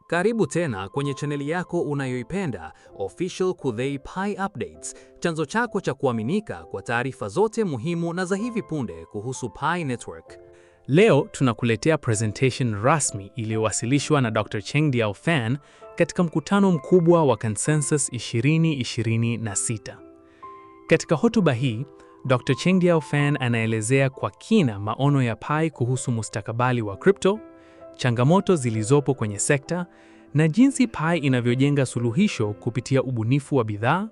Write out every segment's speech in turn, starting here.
Karibu tena kwenye chaneli yako unayoipenda, Official Kuthei Pi Updates, chanzo chako cha kuaminika kwa taarifa zote muhimu na za hivi punde kuhusu Pi Network. Leo tunakuletea presentation rasmi iliyowasilishwa na Dr. Chengdiao Fan katika mkutano mkubwa wa Consensus 2026. Katika hotuba hii, Dr. Chengdiao Fan anaelezea kwa kina maono ya Pi kuhusu mustakabali wa crypto, changamoto zilizopo kwenye sekta, na jinsi Pi inavyojenga suluhisho kupitia ubunifu wa bidhaa,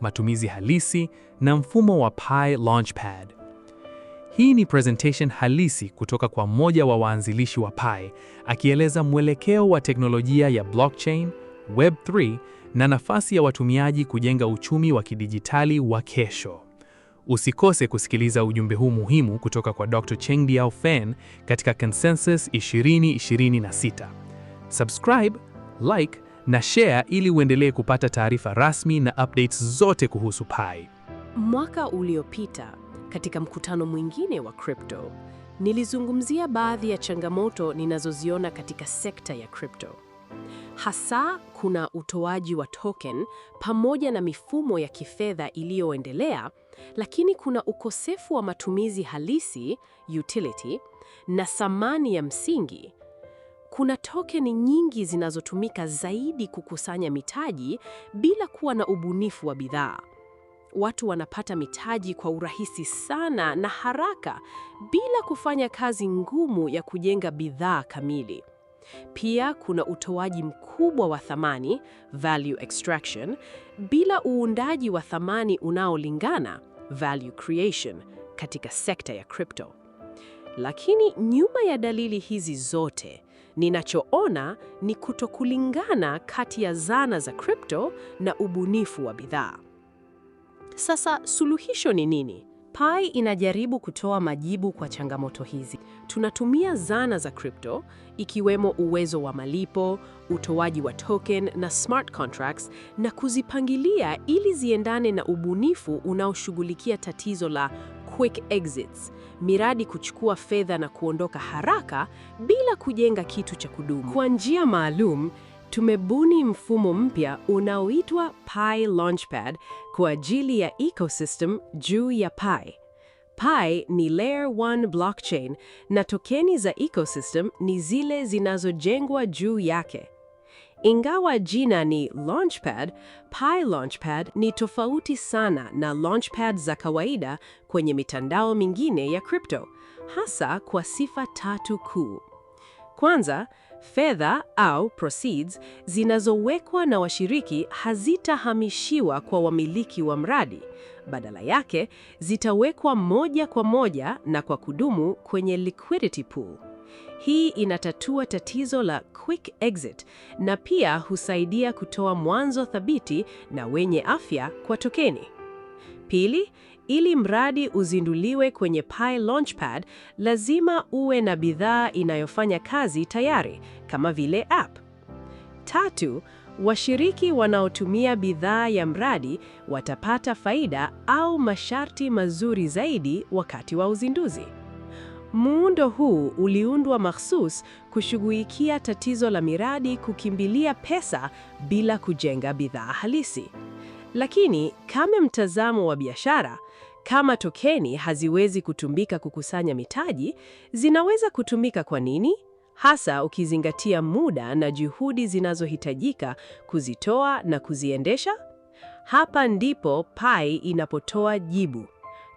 matumizi halisi na mfumo wa Pi Launchpad. Hii ni presentation halisi kutoka kwa mmoja wa waanzilishi wa Pi, akieleza mwelekeo wa teknolojia ya blockchain, Web3 na nafasi ya watumiaji kujenga uchumi wa kidijitali wa kesho. Usikose kusikiliza ujumbe huu muhimu kutoka kwa Dr. Chengdiao Fan katika Consensus 2026. Subscribe, like na share ili uendelee kupata taarifa rasmi na updates zote kuhusu Pi. Mwaka uliopita, katika mkutano mwingine wa crypto, nilizungumzia baadhi ya changamoto ninazoziona katika sekta ya crypto. Hasa kuna utoaji wa token pamoja na mifumo ya kifedha iliyoendelea, lakini kuna ukosefu wa matumizi halisi, utility, na thamani ya msingi. Kuna tokeni nyingi zinazotumika zaidi kukusanya mitaji bila kuwa na ubunifu wa bidhaa. Watu wanapata mitaji kwa urahisi sana na haraka bila kufanya kazi ngumu ya kujenga bidhaa kamili. Pia kuna utoaji mkubwa wa thamani, value extraction, bila uundaji wa thamani unaolingana, value creation, katika sekta ya crypto. Lakini nyuma ya dalili hizi zote, ninachoona ni kutokulingana kati ya zana za crypto na ubunifu wa bidhaa. Sasa suluhisho ni nini? Pi inajaribu kutoa majibu kwa changamoto hizi. Tunatumia zana za crypto, ikiwemo uwezo wa malipo, utoaji wa token na smart contracts, na kuzipangilia ili ziendane na ubunifu unaoshughulikia tatizo la quick exits, miradi kuchukua fedha na kuondoka haraka bila kujenga kitu cha kudumu. Kwa njia maalum, tumebuni mfumo mpya unaoitwa Pi Launchpad kwa ajili ya ecosystem juu ya Pi. Pi ni Layer 1 blockchain na tokeni za ecosystem ni zile zinazojengwa juu yake. Ingawa jina ni Launchpad, Pi Launchpad ni tofauti sana na launchpad za kawaida kwenye mitandao mingine ya crypto, hasa kwa sifa tatu kuu. Kwanza, fedha au proceeds zinazowekwa na washiriki hazitahamishiwa kwa wamiliki wa mradi. Badala yake, zitawekwa moja kwa moja na kwa kudumu kwenye liquidity pool. Hii inatatua tatizo la quick exit na pia husaidia kutoa mwanzo thabiti na wenye afya kwa tokeni. Pili, ili mradi uzinduliwe kwenye Pi Launchpad, lazima uwe na bidhaa inayofanya kazi tayari, kama vile app. Tatu, washiriki wanaotumia bidhaa ya mradi watapata faida au masharti mazuri zaidi wakati wa uzinduzi. Muundo huu uliundwa mahsus kushughulikia tatizo la miradi kukimbilia pesa bila kujenga bidhaa halisi. Lakini kama mtazamo wa biashara, kama tokeni haziwezi kutumika kukusanya mitaji, zinaweza kutumika kwa nini? Hasa ukizingatia muda na juhudi zinazohitajika kuzitoa na kuziendesha? Hapa ndipo Pi inapotoa jibu.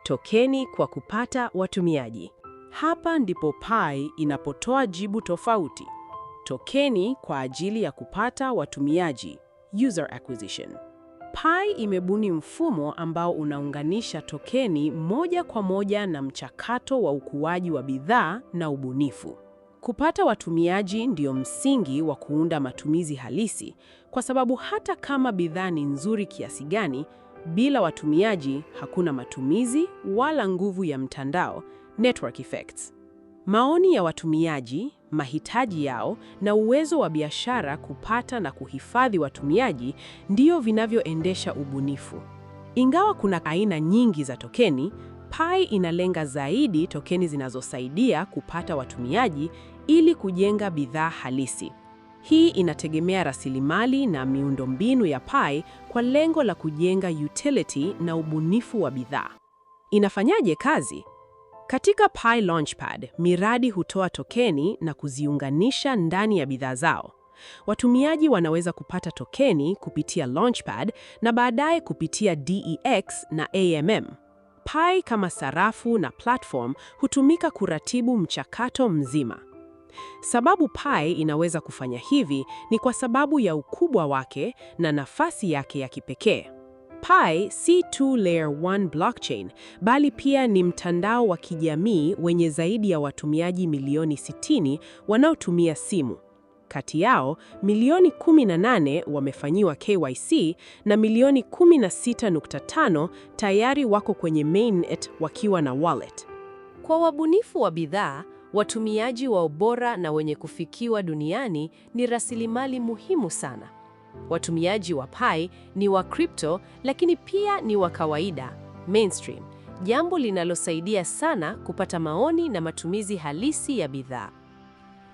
Tokeni kwa kupata watumiaji. Hapa ndipo Pi inapotoa jibu tofauti. Tokeni kwa ajili ya kupata watumiaji, user acquisition. Pi imebuni mfumo ambao unaunganisha tokeni moja kwa moja na mchakato wa ukuaji wa bidhaa na ubunifu. Kupata watumiaji ndio msingi wa kuunda matumizi halisi, kwa sababu hata kama bidhaa ni nzuri kiasi gani, bila watumiaji hakuna matumizi wala nguvu ya mtandao, network effects. Maoni ya watumiaji, mahitaji yao na uwezo wa biashara kupata na kuhifadhi watumiaji ndio vinavyoendesha ubunifu. Ingawa kuna aina nyingi za tokeni, Pi inalenga zaidi tokeni zinazosaidia kupata watumiaji ili kujenga bidhaa halisi. Hii inategemea rasilimali na miundombinu ya Pi kwa lengo la kujenga utility na ubunifu wa bidhaa. Inafanyaje kazi? Katika Pi Launchpad, miradi hutoa tokeni na kuziunganisha ndani ya bidhaa zao. Watumiaji wanaweza kupata tokeni kupitia Launchpad na baadaye kupitia DEX na AMM. Pi kama sarafu na platform hutumika kuratibu mchakato mzima. Sababu Pi inaweza kufanya hivi ni kwa sababu ya ukubwa wake na nafasi yake ya kipekee. Pi si tu Layer 1 blockchain, bali pia ni mtandao wa kijamii wenye zaidi ya watumiaji milioni 60 wanaotumia simu. Kati yao, milioni 18 wamefanyiwa KYC na milioni 16.5 tayari wako kwenye mainnet wakiwa na wallet. Kwa wabunifu wa bidhaa, watumiaji wa ubora na wenye kufikiwa duniani ni rasilimali muhimu sana. Watumiaji wa Pi ni wa crypto, lakini pia ni wa kawaida, mainstream, jambo linalosaidia sana kupata maoni na matumizi halisi ya bidhaa.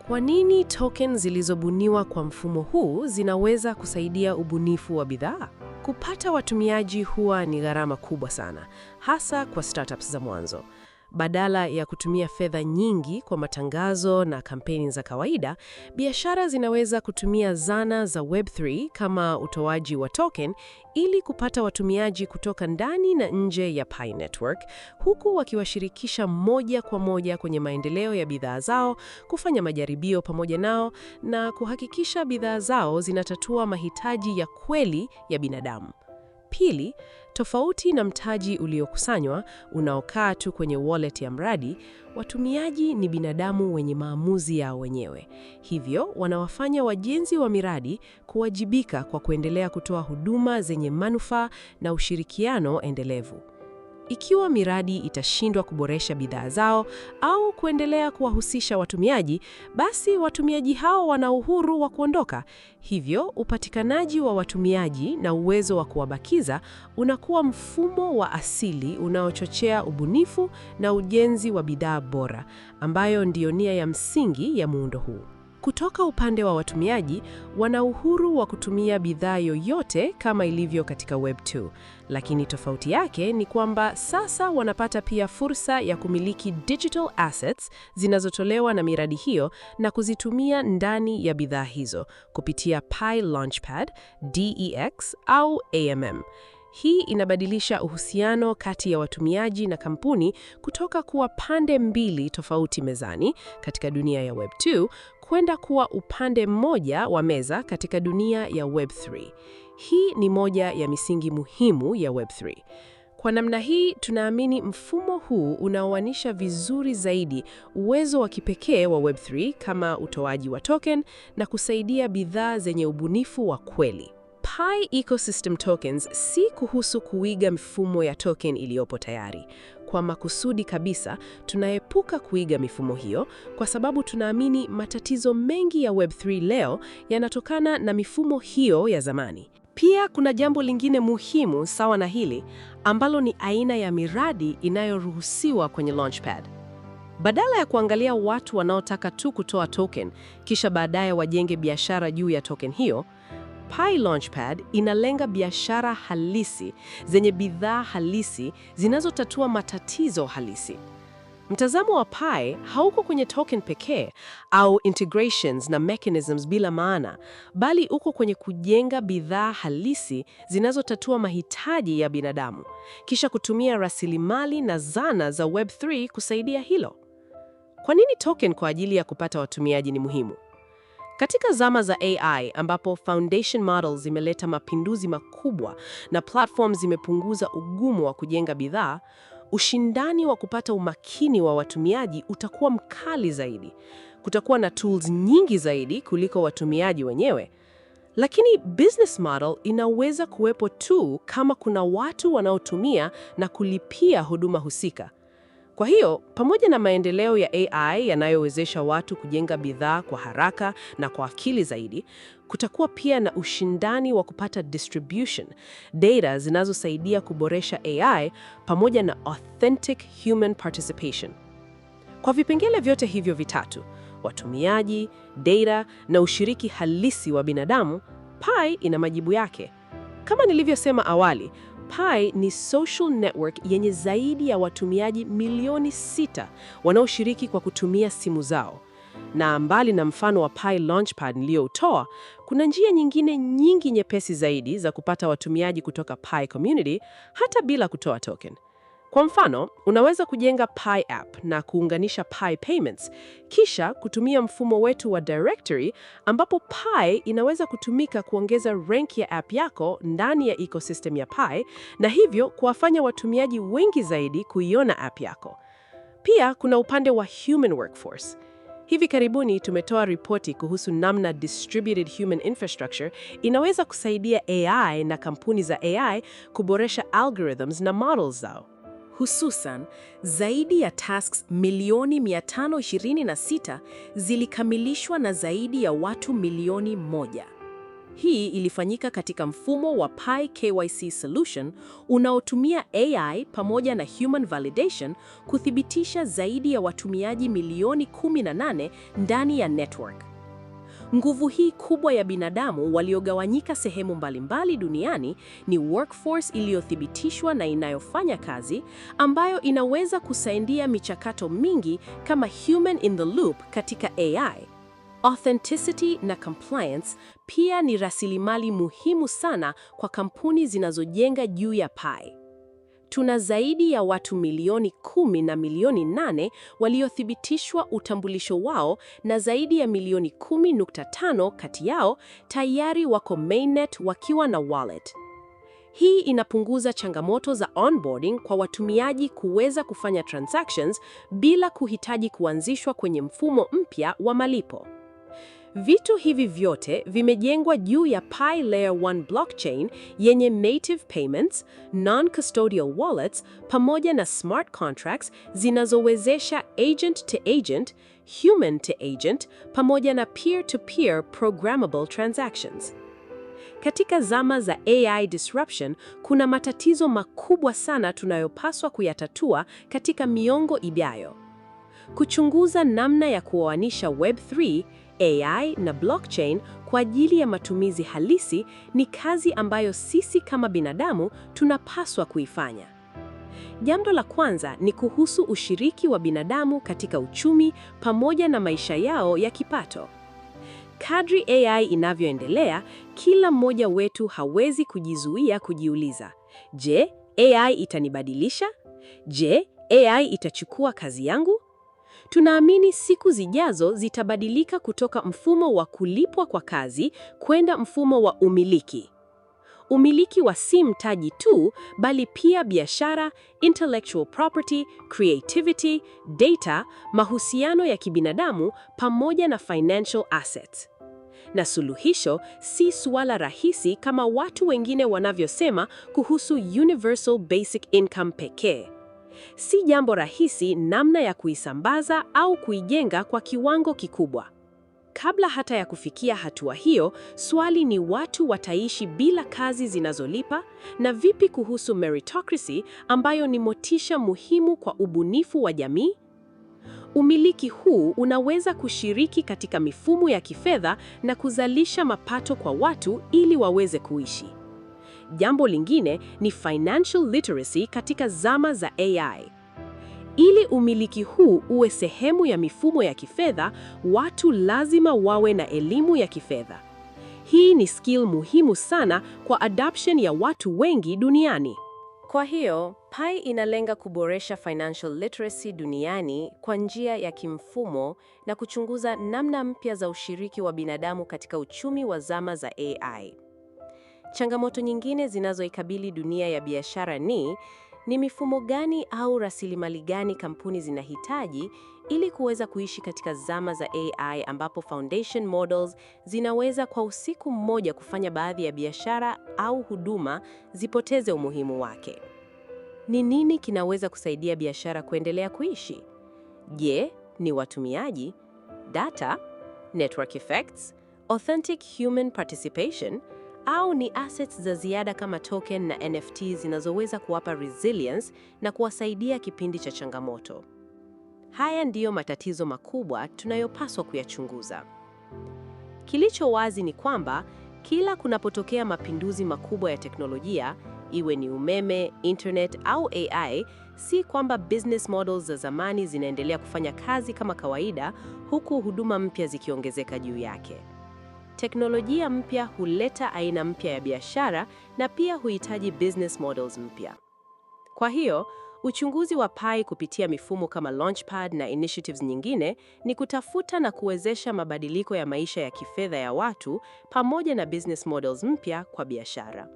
Kwa nini token zilizobuniwa kwa mfumo huu zinaweza kusaidia ubunifu wa bidhaa? Kupata watumiaji huwa ni gharama kubwa sana, hasa kwa startups za mwanzo. Badala ya kutumia fedha nyingi kwa matangazo na kampeni za kawaida, biashara zinaweza kutumia zana za Web3 kama utoaji wa token ili kupata watumiaji kutoka ndani na nje ya Pi Network, huku wakiwashirikisha moja kwa moja kwenye maendeleo ya bidhaa zao, kufanya majaribio pamoja nao na kuhakikisha bidhaa zao zinatatua mahitaji ya kweli ya binadamu. Pili, tofauti na mtaji uliokusanywa unaokaa tu kwenye wallet ya mradi, watumiaji ni binadamu wenye maamuzi yao wenyewe. Hivyo, wanawafanya wajenzi wa miradi kuwajibika kwa kuendelea kutoa huduma zenye manufaa na ushirikiano endelevu. Ikiwa miradi itashindwa kuboresha bidhaa zao au kuendelea kuwahusisha watumiaji, basi watumiaji hao wana uhuru wa kuondoka. Hivyo, upatikanaji wa watumiaji na uwezo wa kuwabakiza unakuwa mfumo wa asili unaochochea ubunifu na ujenzi wa bidhaa bora, ambayo ndiyo nia ya msingi ya muundo huu. Kutoka upande wa watumiaji, wana uhuru wa kutumia bidhaa yoyote kama ilivyo katika Web2, lakini tofauti yake ni kwamba sasa wanapata pia fursa ya kumiliki digital assets zinazotolewa na miradi hiyo na kuzitumia ndani ya bidhaa hizo kupitia Pi Launchpad, DEX au AMM. Hii inabadilisha uhusiano kati ya watumiaji na kampuni kutoka kuwa pande mbili tofauti mezani katika dunia ya Web2 kwenda kuwa upande mmoja wa meza katika dunia ya Web3. Hii ni moja ya misingi muhimu ya Web3. Kwa namna hii, tunaamini mfumo huu unaoanisha vizuri zaidi uwezo wa kipekee wa Web3 kama utoaji wa token na kusaidia bidhaa zenye ubunifu wa kweli. Pi Ecosystem Tokens si kuhusu kuiga mifumo ya token iliyopo tayari. Kwa makusudi kabisa, tunaepuka kuiga mifumo hiyo kwa sababu tunaamini matatizo mengi ya Web3 leo yanatokana na mifumo hiyo ya zamani. Pia kuna jambo lingine muhimu sawa na hili, ambalo ni aina ya miradi inayoruhusiwa kwenye Launchpad. Badala ya kuangalia watu wanaotaka tu kutoa token, kisha baadaye wajenge biashara juu ya token hiyo, Pi Launchpad inalenga biashara halisi zenye bidhaa halisi zinazotatua matatizo halisi. Mtazamo wa Pi hauko kwenye token pekee au integrations na mechanisms bila maana, bali uko kwenye kujenga bidhaa halisi zinazotatua mahitaji ya binadamu, kisha kutumia rasilimali na zana za Web3 kusaidia hilo. Kwa nini token kwa ajili ya kupata watumiaji ni muhimu? Katika zama za AI ambapo foundation models zimeleta mapinduzi makubwa na platforms zimepunguza ugumu wa kujenga bidhaa, ushindani wa kupata umakini wa watumiaji utakuwa mkali zaidi. Kutakuwa na tools nyingi zaidi kuliko watumiaji wenyewe. Lakini business model inaweza kuwepo tu kama kuna watu wanaotumia na kulipia huduma husika. Kwa hiyo, pamoja na maendeleo ya AI yanayowezesha watu kujenga bidhaa kwa haraka na kwa akili zaidi, kutakuwa pia na ushindani wa kupata distribution, data zinazosaidia kuboresha AI pamoja na authentic human participation. Kwa vipengele vyote hivyo vitatu, watumiaji, data na ushiriki halisi wa binadamu, Pi ina majibu yake. Kama nilivyosema awali, Pi ni social network yenye zaidi ya watumiaji milioni 6 wanaoshiriki kwa kutumia simu zao. Na mbali na mfano wa Pi Launchpad niliyoutoa, kuna njia nyingine nyingi nyepesi zaidi za kupata watumiaji kutoka Pi community hata bila kutoa token. Kwa mfano, unaweza kujenga Pi app na kuunganisha Pi payments, kisha kutumia mfumo wetu wa directory ambapo Pi inaweza kutumika kuongeza rank ya app yako ndani ya ecosystem ya Pi na hivyo kuwafanya watumiaji wengi zaidi kuiona app yako. Pia kuna upande wa human workforce. Hivi karibuni tumetoa ripoti kuhusu namna distributed human infrastructure inaweza kusaidia AI na kampuni za AI kuboresha algorithms na models zao. Hususan, zaidi ya tasks milioni 526 zilikamilishwa na zaidi ya watu milioni 1. Hii ilifanyika katika mfumo wa Pi KYC solution unaotumia AI pamoja na human validation kuthibitisha zaidi ya watumiaji milioni 18 ndani ya network. Nguvu hii kubwa ya binadamu waliogawanyika sehemu mbalimbali duniani ni workforce iliyothibitishwa na inayofanya kazi, ambayo inaweza kusaidia michakato mingi kama human in the loop katika AI. Authenticity na compliance pia ni rasilimali muhimu sana kwa kampuni zinazojenga juu ya Pi. Tuna zaidi ya watu milioni 10 na milioni 8 waliothibitishwa utambulisho wao na zaidi ya milioni 10.5 kati yao tayari wako mainnet wakiwa na wallet. Hii inapunguza changamoto za onboarding kwa watumiaji kuweza kufanya transactions bila kuhitaji kuanzishwa kwenye mfumo mpya wa malipo. Vitu hivi vyote vimejengwa juu ya Pi Layer 1 blockchain yenye native payments, non-custodial wallets, pamoja na smart contracts zinazowezesha agent to agent, human to agent, pamoja na peer-to-peer programmable transactions. Katika zama za AI disruption, kuna matatizo makubwa sana tunayopaswa kuyatatua katika miongo ijayo. Kuchunguza namna ya kuoanisha Web3, AI na blockchain kwa ajili ya matumizi halisi ni kazi ambayo sisi kama binadamu tunapaswa kuifanya. Jambo la kwanza ni kuhusu ushiriki wa binadamu katika uchumi pamoja na maisha yao ya kipato. Kadri AI inavyoendelea, kila mmoja wetu hawezi kujizuia kujiuliza, je, AI itanibadilisha? Je, AI itachukua kazi yangu? Tunaamini siku zijazo zitabadilika kutoka mfumo wa kulipwa kwa kazi kwenda mfumo wa umiliki. Umiliki wa si mtaji tu, bali pia biashara, intellectual property, creativity, data, mahusiano ya kibinadamu pamoja na financial assets. Na suluhisho si suala rahisi kama watu wengine wanavyosema kuhusu universal basic income pekee. Si jambo rahisi namna ya kuisambaza au kuijenga kwa kiwango kikubwa. Kabla hata ya kufikia hatua hiyo, swali ni watu wataishi bila kazi zinazolipa, na vipi kuhusu meritocracy ambayo ni motisha muhimu kwa ubunifu wa jamii? Umiliki huu unaweza kushiriki katika mifumo ya kifedha na kuzalisha mapato kwa watu ili waweze kuishi. Jambo lingine ni financial literacy katika zama za AI. Ili umiliki huu uwe sehemu ya mifumo ya kifedha, watu lazima wawe na elimu ya kifedha. Hii ni skill muhimu sana kwa adoption ya watu wengi duniani. Kwa hiyo, Pi inalenga kuboresha financial literacy duniani kwa njia ya kimfumo na kuchunguza namna mpya za ushiriki wa binadamu katika uchumi wa zama za AI. Changamoto nyingine zinazoikabili dunia ya biashara ni mifumo gani au rasilimali gani kampuni zinahitaji ili kuweza kuishi katika zama za AI ambapo foundation models zinaweza kwa usiku mmoja kufanya baadhi ya biashara au huduma zipoteze umuhimu wake. Ni nini kinaweza kusaidia biashara kuendelea kuishi? Je, ni watumiaji, data, network effects, authentic human participation, au ni assets za ziada kama token na NFT zinazoweza kuwapa resilience na kuwasaidia kipindi cha changamoto? Haya ndiyo matatizo makubwa tunayopaswa kuyachunguza. Kilicho wazi ni kwamba kila kunapotokea mapinduzi makubwa ya teknolojia, iwe ni umeme, internet au AI, si kwamba business models za zamani zinaendelea kufanya kazi kama kawaida huku huduma mpya zikiongezeka juu yake. Teknolojia mpya huleta aina mpya ya biashara na pia huhitaji business models mpya. Kwa hiyo, uchunguzi wa Pi kupitia mifumo kama Launchpad na initiatives nyingine ni kutafuta na kuwezesha mabadiliko ya maisha ya kifedha ya watu pamoja na business models mpya kwa biashara.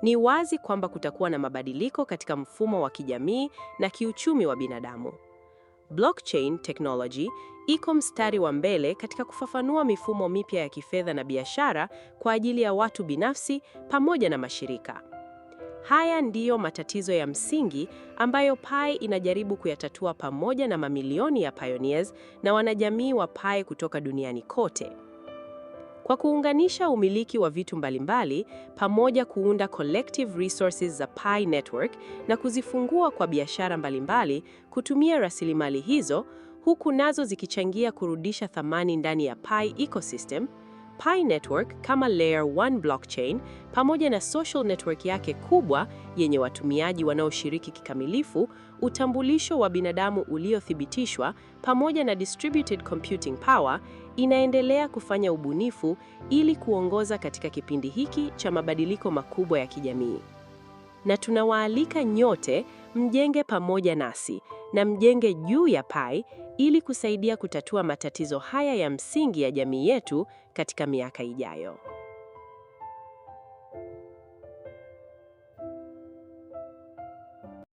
Ni wazi kwamba kutakuwa na mabadiliko katika mfumo wa kijamii na kiuchumi wa binadamu. Blockchain technology iko mstari wa mbele katika kufafanua mifumo mipya ya kifedha na biashara kwa ajili ya watu binafsi pamoja na mashirika. Haya ndiyo matatizo ya msingi ambayo Pi inajaribu kuyatatua pamoja na mamilioni ya pioneers na wanajamii wa Pi kutoka duniani kote. Kwa kuunganisha umiliki wa vitu mbalimbali pamoja kuunda collective resources za Pi network na kuzifungua kwa biashara mbalimbali kutumia rasilimali hizo, huku nazo zikichangia kurudisha thamani ndani ya Pi ecosystem, Pi network kama Layer 1 blockchain pamoja na social network yake kubwa yenye watumiaji wanaoshiriki kikamilifu, utambulisho wa binadamu uliothibitishwa pamoja na distributed computing power, inaendelea kufanya ubunifu ili kuongoza katika kipindi hiki cha mabadiliko makubwa ya kijamii. Na tunawaalika nyote mjenge pamoja nasi na mjenge juu ya Pi ili kusaidia kutatua matatizo haya ya msingi ya jamii yetu katika miaka ijayo.